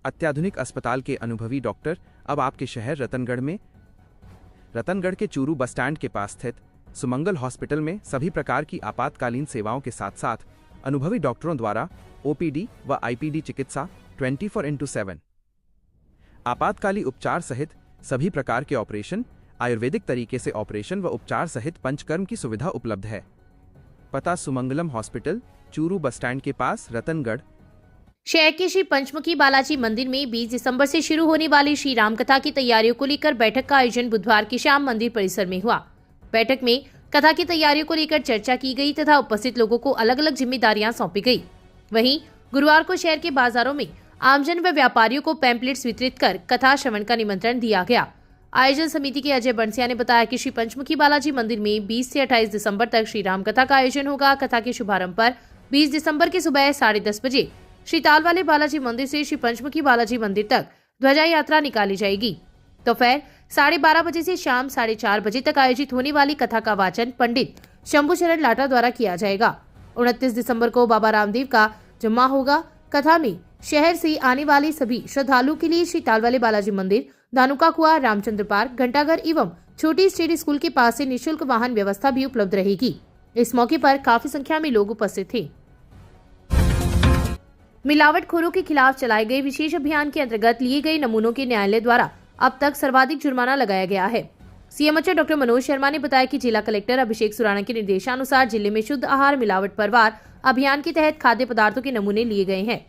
अत्याधुनिक अस्पताल के अनुभवी डॉक्टर अब आपके शहर रतनगढ़ के चूरू बस स्टैंड के पास स्थित सुमंगल हॉस्पिटल में सभी प्रकार की आपातकालीन सेवाओं के साथ साथ अनुभवी डॉक्टरों द्वारा ओपीडी व आईपीडी चिकित्सा 24x7, आपातकाली उपचार सहित सभी प्रकार के ऑपरेशन, आयुर्वेदिक तरीके से ऑपरेशन व उपचार सहित पंचकर्म की सुविधा उपलब्ध है। पता Sumangalam hospital, Churu bus stand के पास, रतनगढ़। शहर के श्री पंचमुखी बालाजी मंदिर में 20 दिसंबर से शुरू होने वाली श्री राम कथा की तैयारियों को लेकर बैठक का आयोजन बुधवार की शाम मंदिर परिसर में हुआ। बैठक में कथा की तैयारियों को लेकर चर्चा की गई तथा उपस्थित लोगों को अलग अलग जिम्मेदारियां सौंपी गई। वहीं गुरुवार को शहर के बाजारों में आमजन व व्यापारियों को पैम्पलेट्स वितरित कर कथा श्रवण का निमंत्रण दिया गया। आयोजन समिति के अजय बंसिया ने बताया कि श्री पंचमुखी बालाजी मंदिर में 20 से 28 दिसंबर तक श्री राम कथा का आयोजन होगा। कथा के शुभारंभ पर 20 दिसंबर की सुबह 10:30 बजे श्री ताल वाले बालाजी मंदिर से श्री पंचमुखी बालाजी मंदिर तक ध्वजा यात्रा निकाली जाएगी। दोपहर 12:30 बजे से शाम 4:30 बजे तक आयोजित होने वाली कथा का वाचन पंडित शंभुचरण लाटा द्वारा किया जाएगा। 29 दिसंबर को बाबा रामदेव का जुम्मा होगा। कथा में शहर से आने वाले सभी श्रद्धालुओं के लिए श्री तालवाले बालाजी मंदिर, धानुका कुआ, रामचंद्र पार्क, घंटाघर एवं छोटी स्टेट स्कूल के पास से निःशुल्क वाहन व्यवस्था भी उपलब्ध रहेगी। इस मौके पर काफी संख्या में लोग उपस्थित थे। मिलावटखोरों के खिलाफ चलाए गए विशेष अभियान के अंतर्गत लिए गए नमूनों के न्यायालय द्वारा अब तक सर्वाधिक जुर्माना लगाया गया है। सीएमएचओ डॉक्टर मनोज शर्मा ने बताया कि जिला कलेक्टर अभिषेक सुराणा के निर्देशानुसार जिले में शुद्ध आहार मिलावट परवार अभियान के तहत खाद्य पदार्थों के नमूने लिए गए हैं।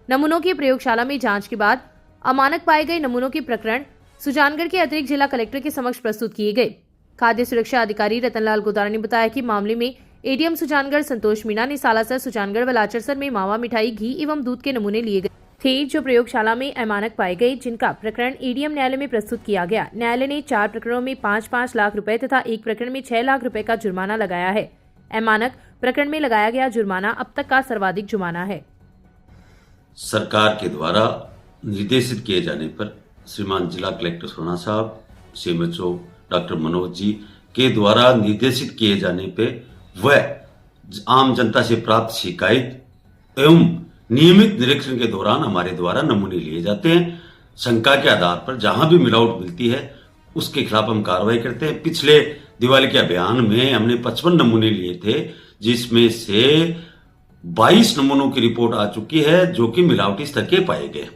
नमूनों की प्रयोगशाला में जांच के बाद अमानक पाए गए नमूनों के प्रकरण सुजानगढ़ के अतिरिक्त जिला कलेक्टर के समक्ष प्रस्तुत किए गए। खाद्य सुरक्षा अधिकारी रतनलाल गोदारा ने बताया कि मामले में एडीएम सुजानगढ़ संतोष मीणा ने सालासर, सुजानगढ़ व लाचरसर में मावा मिठाई, घी एवं दूध के नमूने लिए गए थे जो प्रयोगशाला में अमानक पाए गए, जिनका प्रकरण एडीएम न्यायालय में प्रस्तुत किया गया। न्यायालय ने 4 प्रकरणों में 5-5 लाख रुपए तथा एक प्रकरण में 6 लाख रुपए का जुर्माना लगाया है। अमानक प्रकरण में लगाया गया जुर्माना अब तक का सर्वाधिक जुर्माना है। सरकार के द्वारा निर्देशित किए जाने पर श्रीमान जिला कलेक्टर सोना साहब, सीएमएचओ डॉक्टर मनोज जी के द्वारा निर्देशित किए जाने पे वह आम जनता से प्राप्त शिकायत एवं नियमित निरीक्षण के दौरान हमारे द्वारा नमूने लिए जाते हैं। शंका के आधार पर जहां भी मिलावट मिलती है उसके खिलाफ हम कार्रवाई करते हैं। पिछले दिवाली के अभियान में हमने 55 नमूने लिए थे, जिसमें से 22 नमूनों की रिपोर्ट आ चुकी है जो कि मिलावटी स्तर के पाए गए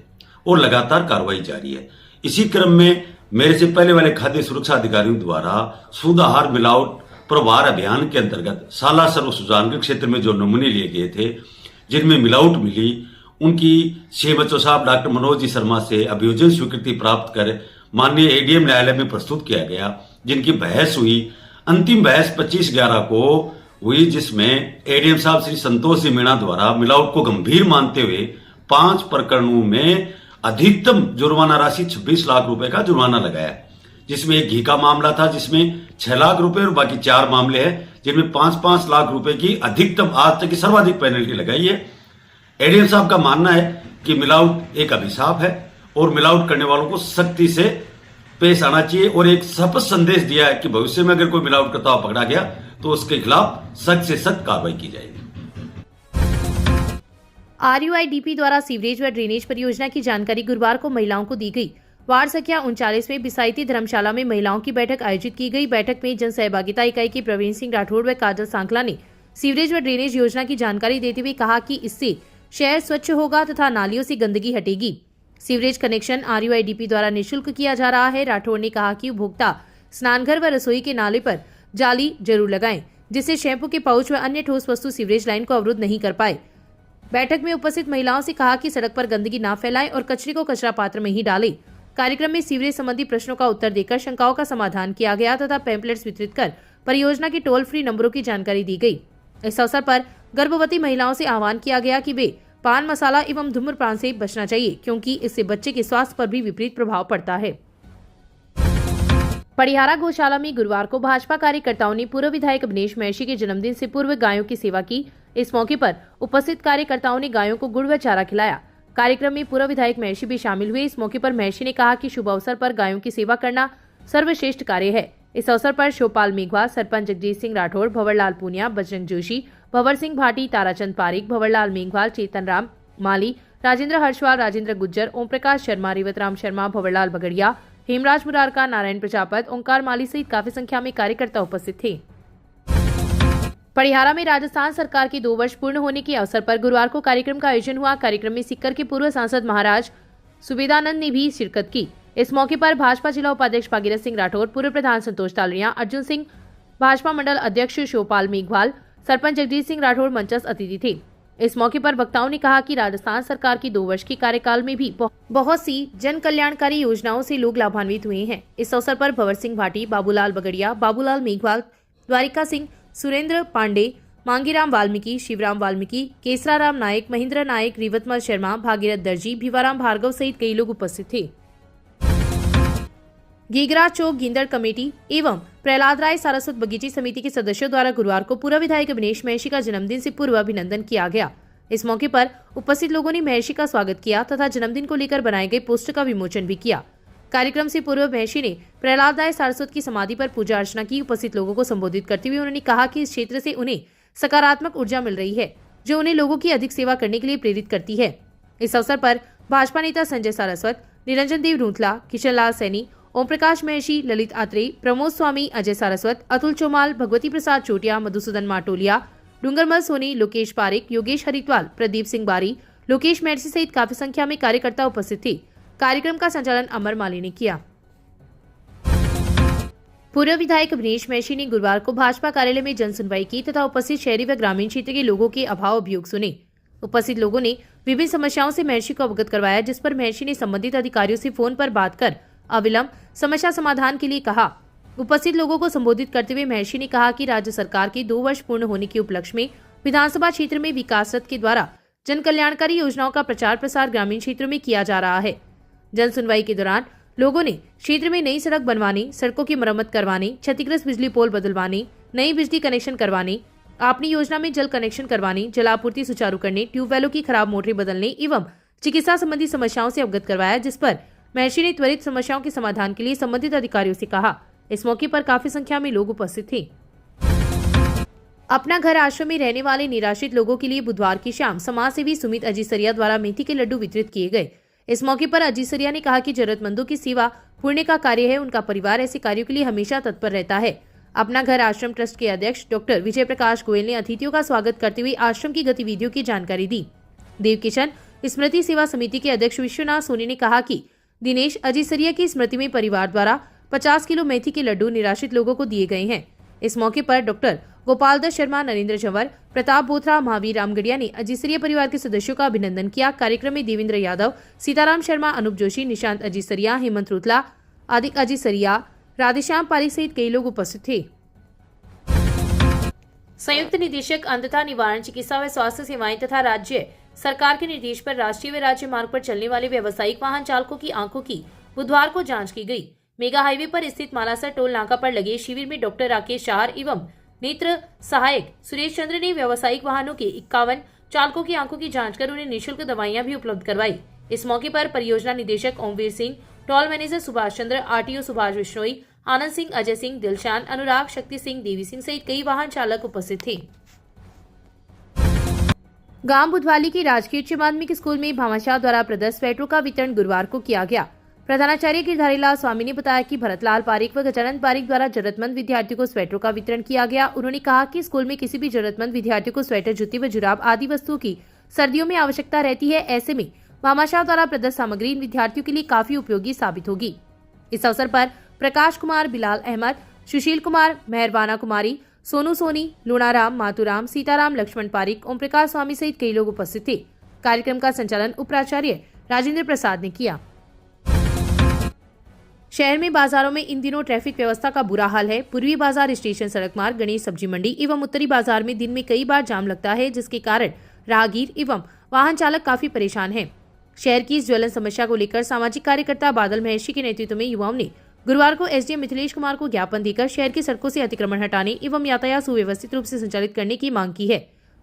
और लगातार कार्रवाई जारी है। इसी क्रम में मेरे से पहले वाले खाद्य सुरक्षा अधिकारियों द्वारा शुद्ध आहार मिलावट प्रभार अभियान के अंतर्गत सालासर और सुजानगढ़ क्षेत्र में जो नमूने लिए गए थे जिनमें मिलावट मिली, उनकी सीएमएचओ साहब डॉक्टर मनोज जी शर्मा से अभियोजन स्वीकृति प्राप्त कर माननीय एडीएम न्यायालय में प्रस्तुत किया गया, जिनकी बहस हुई। अंतिम बहस 25/11 को हुई, जिसमें एडीएम साहब श्री संतोष जी मीणा द्वारा मिलावट को गंभीर मानते हुए 5 प्रकरणों में अधिकतम जुर्माना राशि 26 लाख रुपए का जुर्माना लगाया, जिसमें एक घी का मामला था जिसमें 6 लाख रुपए और बाकी 4 मामले हैं जिनमें 5-5 लाख रुपए की अधिकतम आज तक की सर्वाधिक पेनल्टी लगाई है। एडीएम साहब का मानना है कि मिलावट एक अभिशाप है और मिलावट करने वालों को सख्ती से पेश आना चाहिए और एक शपथ संदेश दिया है कि भविष्य में अगर कोई मिलावट करता हुआ पकड़ा गया तो उसके खिलाफ सख्त से सख्त कार्रवाई की जाएगी। RUIDP द्वारा सीवरेज व ड्रेनेज परियोजना की जानकारी गुरुवार को महिलाओं को दी गई। वार्ड संख्या 39 में बिसाईती धर्मशाला में महिलाओं की बैठक आयोजित की गई। बैठक में जन सहभागिता इकाई के प्रवीण सिंह राठौड़ व काजल सांकला ने सीवरेज व ड्रेनेज योजना की जानकारी देते हुए कहा कि इससे शहर स्वच्छ होगा तथा नालियों से गंदगी हटेगी। सीवरेज कनेक्शन RUIDP द्वारा निःशुल्क किया जा रहा है। राठौड़ ने कहा कि उपभोक्ता स्नानघर व रसोई के नाले पर जाली जरूर लगाएं, जिससे शैम्पू के पाउच व अन्य ठोस वस्तु सीवरेज लाइन को अवरुद्ध नहीं कर पाए। बैठक में उपस्थित महिलाओं से कहा कि सड़क पर गंदगी न फैलाएं और कचरे को कचरा पात्र में ही डालें। कार्यक्रम में सीवरेज संबंधी प्रश्नों का उत्तर देकर शंकाओं का समाधान किया गया तथा पैम्पलेट्स वितरित कर परियोजना के टोल फ्री नंबरों की जानकारी दी गई। इस अवसर पर गर्भवती महिलाओं से आह्वान किया गया कि वे पान मसाला एवं धूम्रपान से बचना चाहिए, क्योंकि इससे बच्चे के स्वास्थ्य पर भी विपरीत प्रभाव पड़ता है। पड़िहारा गौशाला में गुरुवार को भाजपा कार्यकर्ताओं ने पूर्व विधायक अवनीश महर्षि के जन्मदिन से पूर्व गायों की सेवा की। इस मौके पर उपस्थित कार्यकर्ताओं ने गायों को गुड़ व चारा खिलाया। कार्यक्रम में पूर्व विधायक महर्षि भी शामिल हुए। इस मौके पर महर्षि ने कहा कि शुभ अवसर पर गायों की सेवा करना सर्वश्रेष्ठ कार्य है। इस अवसर पर शोपाल मेघवाल, सरपंच जगजीत सिंह राठौड़, भंवरलाल पूनिया, बजरंग जोशी, भंवर सिंह भाटी, ताराचंद पारिक, भंवरलाल मेघवाल, चेतन राम माली, राजेंद्र हर्षवाल, राजेंद्र गुज्जर, ओम प्रकाश शर्मा, रेवतराम शर्मा, भंवरलाल बगड़िया, हेमराज मुरारका, नारायण प्रजापत, ओंकार माली सहित काफी संख्या में कार्यकर्ता उपस्थित थे। पड़िहारा में राजस्थान सरकार के 2 वर्ष पूर्ण होने के अवसर पर गुरुवार को कार्यक्रम का आयोजन हुआ। कार्यक्रम में सीकर के पूर्व सांसद महाराज सुबेदानंद ने भी शिरकत की। इस मौके पर भाजपा जिला उपाध्यक्ष भागीरथ सिंह राठौर, पूर्व प्रधान संतोष तालड़िया, अर्जुन सिंह, भाजपा मंडल अध्यक्ष शिवपाल मेघवाल, सरपंच जगजीत सिंह राठौर मंचस्थ अतिथि थे। इस मौके पर वक्ताओं ने कहा कि राजस्थान सरकार की 2 वर्ष के कार्यकाल में भी बहुत सी जन कल्याणकारी योजनाओं से लोग लाभान्वित हुए हैं। इस अवसर पर भंवर सिंह भाटी, बाबूलाल बगड़िया, बाबूलाल मेघवाल, द्वारिका सिंह, सुरेंद्र पांडे, मांगीराम वाल्मीकि, शिवराम वाल्मीकि, केसराराम नायक, महेंद्र नायक, रिवतमल शर्मा, भागीरथ दर्जी, भिवाराम भार्गव सहित कई लोग उपस्थित थे। गीगरा चौक गिंदड़ कमेटी एवं प्रहलाद राय सारस्वत बगीची समिति के सदस्यों द्वारा गुरुवार को पूर्व विधायक अभिनेश महर्षि का जन्मदिन से पूर्व अभिनंदन किया गया। इस मौके पर उपस्थित लोगों ने महर्षि का स्वागत किया तथा जन्मदिन को लेकर बनाए गए पोस्टर का विमोचन भी किया। कार्यक्रम से पूर्व महर्षि ने प्रहलाद राय सारस्वत की समाधि पर पूजा अर्चना की। उपस्थित लोगों को संबोधित करते हुए उन्होंने कहा कि इस क्षेत्र से उन्हें सकारात्मक ऊर्जा मिल रही है, जो उन्हें लोगों की अधिक सेवा करने के लिए प्रेरित करती है। इस अवसर पर भाजपा नेता संजय सारस्वत, निरंजन देव रूंथला, किशन लाल सैनी, ओम प्रकाश महर्षि, ललित आत्रेय, प्रमोद स्वामी, अजय सारस्वत, अतुल चौमाल, भगवती प्रसाद चोटिया, मधुसूदन माटोलिया, डूंगरमल सोनी, लोकेश पारिक, योगेश हरिद्वाल, प्रदीप सिंह बारी, लोकेश महर्षि सहित काफी संख्या में कार्यकर्ता उपस्थित थे। कार्यक्रम का संचालन अमर माली ने किया। पूर्व विधायक अभिनेश महर्षि ने गुरुवार को भाजपा कार्यालय में जन सुनवाई की तथा उपस्थित शहरी व ग्रामीण क्षेत्र के लोगों के अभाव अभियोग सुने। उपस्थित लोगों ने विभिन्न समस्याओं से महर्षि को अवगत करवाया, जिस पर महर्षि ने संबंधित अधिकारियों से फोन पर बात कर अविलंब समस्या समाधान के लिए कहा। उपस्थित लोगों को संबोधित करते हुए महर्षि ने कहा कि राज्य सरकार के 2 वर्ष पूर्ण होने के उपलक्ष्य में विधानसभा क्षेत्र में विकास रथ के द्वारा जन कल्याणकारी योजनाओं का प्रचार प्रसार ग्रामीण क्षेत्रों में किया जा रहा है। जन सुनवाई के दौरान लोगों ने क्षेत्र में नई सड़क बनवाने, सड़कों की मरम्मत करवाने, क्षतिग्रस्त बिजली पोल बदलवाने, नई बिजली कनेक्शन करवाने, आपनी योजना में जल कनेक्शन करवाने, जलापूर्ति सुचारू करने, ट्यूबवेलों की खराब मोटरें बदलने एवं चिकित्सा संबंधी समस्याओं से अवगत करवाया, जिस पर महर्षि ने त्वरित समस्याओं के समाधान के लिए संबंधित अधिकारियों से कहा। इस मौके पर काफी संख्या में लोग उपस्थित थे। अपना घर आश्रम में रहने वाले निराश्रित लोगों के लिए बुधवार की शाम समाजसेवी सुमित अजीसरिया द्वारा मेथी के लड्डू वितरित किए गए। इस मौके पर अजीसरिया ने कहा कि जरूरतमंदों की सेवा पुण्य का कार्य है। उनका परिवार ऐसे कार्यों के लिए हमेशा तत्पर रहता है। अपना घर आश्रम ट्रस्ट के अध्यक्ष डॉक्टर विजय प्रकाश गोयल ने अतिथियों का स्वागत करते हुए आश्रम की गतिविधियों की जानकारी दी। देव किशन स्मृति सेवा समिति के अध्यक्ष विश्वनाथ सोनी ने कहा कि दिनेश अजीसरिया की स्मृति में परिवार द्वारा 50 किलो मेथी के लड्डू निराश्रित लोगों को दिए गए हैं। इस मौके पर डॉक्टर गोपाल दत्त शर्मा, नरेंद्र जंवर, प्रताप बोथरा, महावीर रामगढ़िया ने अजीसरिया परिवार के सदस्यों का अभिनंदन किया। कार्यक्रम में देवेंद्र यादव, सीताराम शर्मा, अनूप जोशी, निशांत अजीसरिया, हेमंत रुतला, आदिक अजीसरिया, राधेश्याम पारिक सहित कई लोग उपस्थित थे। संयुक्त निदेशक अंधता निवारण, चिकित्सा व स्वास्थ्य सेवाएं तथा राज्य सरकार के निर्देश पर राष्ट्रीय व राज्य मार्ग पर चलने वाले व्यावसायिक वाहन चालकों की आंखों की बुधवार को जांच की गई। मेगा हाईवे पर स्थित मालासर टोल नाका पर लगे शिविर में डॉक्टर राकेश शाहर एवं नेत्र सहायक सुरेश चंद्र ने व्यावसायिक वाहनों के 51 चालकों की आंखों की जांच कर उन्हें निःशुल्क दवाइयां भी उपलब्ध करवाई। इस मौके पर परियोजना निदेशक Omveer Singh, toll manager Subhash Chandra, RTO Subhash Bishnoi, Anand Singh, Ajay Singh, Dilshan, अनुराग, शक्ति सिंह, देवी सिंह सहित कई वाहन चालक उपस्थित थे। गांव बुधवाली की राजकीय उच्च माध्यमिक स्कूल में भामाशाह द्वारा प्रदत्त स्वेटरों का वितरण गुरुवार को किया गया। प्रधानाचार्य गिरधारीलाल स्वामी ने बताया कि भरतलाल पारिक व गजानंद पारिक द्वारा जरूरतमंद विद्यार्थियों को स्वेटरों का वितरण किया गया। उन्होंने कहा कि स्कूल में किसी भी जरूरतमंद विद्यार्थियों को स्वेटर, जूती व जुराब आदि वस्तुओं की सर्दियों में आवश्यकता रहती है। ऐसे में भामाशाह द्वारा प्रदत्त सामग्री इन विद्यार्थियों के लिए काफी उपयोगी साबित होगी। इस अवसर पर प्रकाश कुमार, बिलाल अहमद, सुशील कुमार, मेहरबाना कुमारी, सोनू सोनी, लुणाराम, मातूराम, सीताराम, लक्ष्मण पारिक, ओम प्रकाश स्वामी सहित कई लोग उपस्थित थे। कार्यक्रम का संचालन उपप्राचार्य राजेंद्र प्रसाद ने किया। शहर में बाजारों में इन दिनों ट्रैफिक व्यवस्था का बुरा हाल है। पूर्वी बाजार, स्टेशन सड़क मार्ग, गणेश सब्जी मंडी एवं उत्तरी बाजार में दिन में कई बार जाम लगता है, जिसके कारण राहगीर एवं वाहन चालक काफी परेशान हैं। शहर की इस ज्वलन समस्या को लेकर सामाजिक कार्यकर्ता बादल महर्षि के नेतृत्व में युवाओं ने गुरुवार को एसडीएम मिथिलेश कुमार को ज्ञापन देकर शहर की सड़कों से अतिक्रमण हटाने एवं यातायात सुव्यवस्थित रूप से संचालित करने की मांग की है।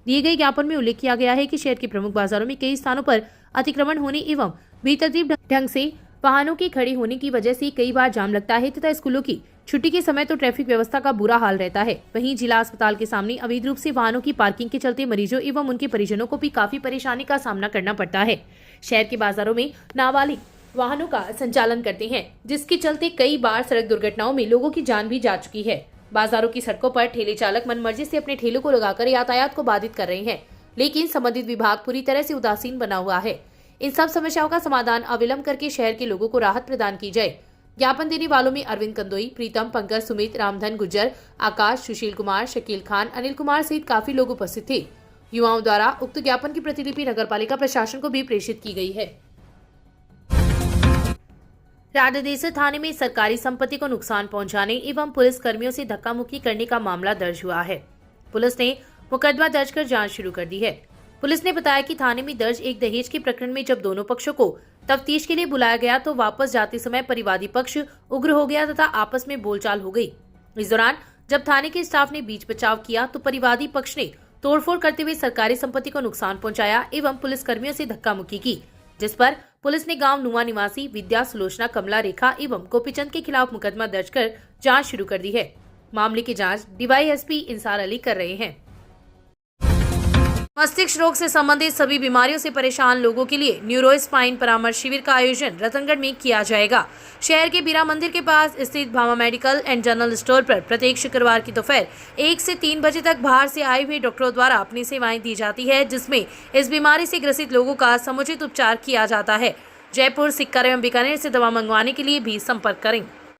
दिए गए ज्ञापन में उल्लेख किया गया है कि शहर के प्रमुख बाजारों में कई स्थानों पर अतिक्रमण होने एवं बेतरतीब ढंग से वाहनों के खड़े होने की वजह से कई बार जाम लगता है तथा स्कूलों की छुट्टी के समय तो ट्रैफिक व्यवस्था का बुरा हाल रहता है। वहीं जिला अस्पताल के सामने अवैध रूप से वाहनों की पार्किंग के चलते मरीजों एवं उनके परिजनों को भी काफी परेशानी का सामना करना पड़ता है। शहर के बाजारों में नाबालिग वाहनों का संचालन करते हैं, जिसके चलते कई बार सड़क दुर्घटनाओं में लोगों की जान भी जा चुकी है। बाजारों की सड़कों पर ठेले चालक मनमर्जी से अपने ठेलों को लगाकर यातायात को बाधित कर रहे हैं, लेकिन संबंधित विभाग पूरी तरह से उदासीन बना हुआ है। इन सब समस्याओं का समाधान अविलंब करके शहर के लोगों को राहत प्रदान की जाए। ज्ञापन देने वालों में अरविंद कंदोई, प्रीतम, पंकज, सुमित, रामधन गुज्जर, आकाश, सुशील कुमार, शकील खान, अनिल कुमार सहित काफी लोग उपस्थित थे। युवाओं द्वारा उक्त ज्ञापन की प्रतिलिपि नगरपालिका प्रशासन को भी प्रेषित की गई है। राधादेसर थाने में सरकारी संपत्ति को नुकसान पहुंचाने एवं पुलिस कर्मियों से धक्का मुक्की करने का मामला दर्ज हुआ है। पुलिस ने मुकदमा दर्ज कर जांच शुरू कर दी है। पुलिस ने बताया कि थाने में दर्ज एक दहेज के प्रकरण में जब दोनों पक्षों को तफ्तीश के लिए बुलाया गया तो वापस जाते समय परिवादी पक्ष उग्र हो गया तथा आपस में बोलचाल हो गई। इस दौरान जब थाने के स्टाफ ने बीच बचाव किया तो परिवादी पक्ष ने तोड़फोड़ करते हुए सरकारी संपत्ति को नुकसान पहुंचाया एवं पुलिस कर्मियों से धक्का मुक्की की, जिस पर पुलिस ने गांव नुआ निवासी विद्या, सुलोचना, कमला, रेखा एवं गोपीचंद के खिलाफ मुकदमा दर्ज कर जांच शुरू कर दी है। मामले की जांच डीवाईएसपी इंसार अली कर रहे हैं। मस्तिष्क रोग से संबंधित सभी बीमारियों से परेशान लोगों के लिए न्यूरोस्पाइन परामर्श शिविर का आयोजन रतनगढ़ में किया जाएगा। शहर के बीरा मंदिर के पास स्थित Bhama medical and general store पर प्रत्येक शुक्रवार की दोपहर 1 से 3 बजे तक बाहर से आए हुए डॉक्टरों द्वारा अपनी सेवाएं दी जाती है, जिसमें इस बीमारी से ग्रसित लोगों का समुचित उपचार किया जाता है। जयपुर, सिक्कर एवं बीकानेर से दवा मंगवाने के लिए भी संपर्क करें।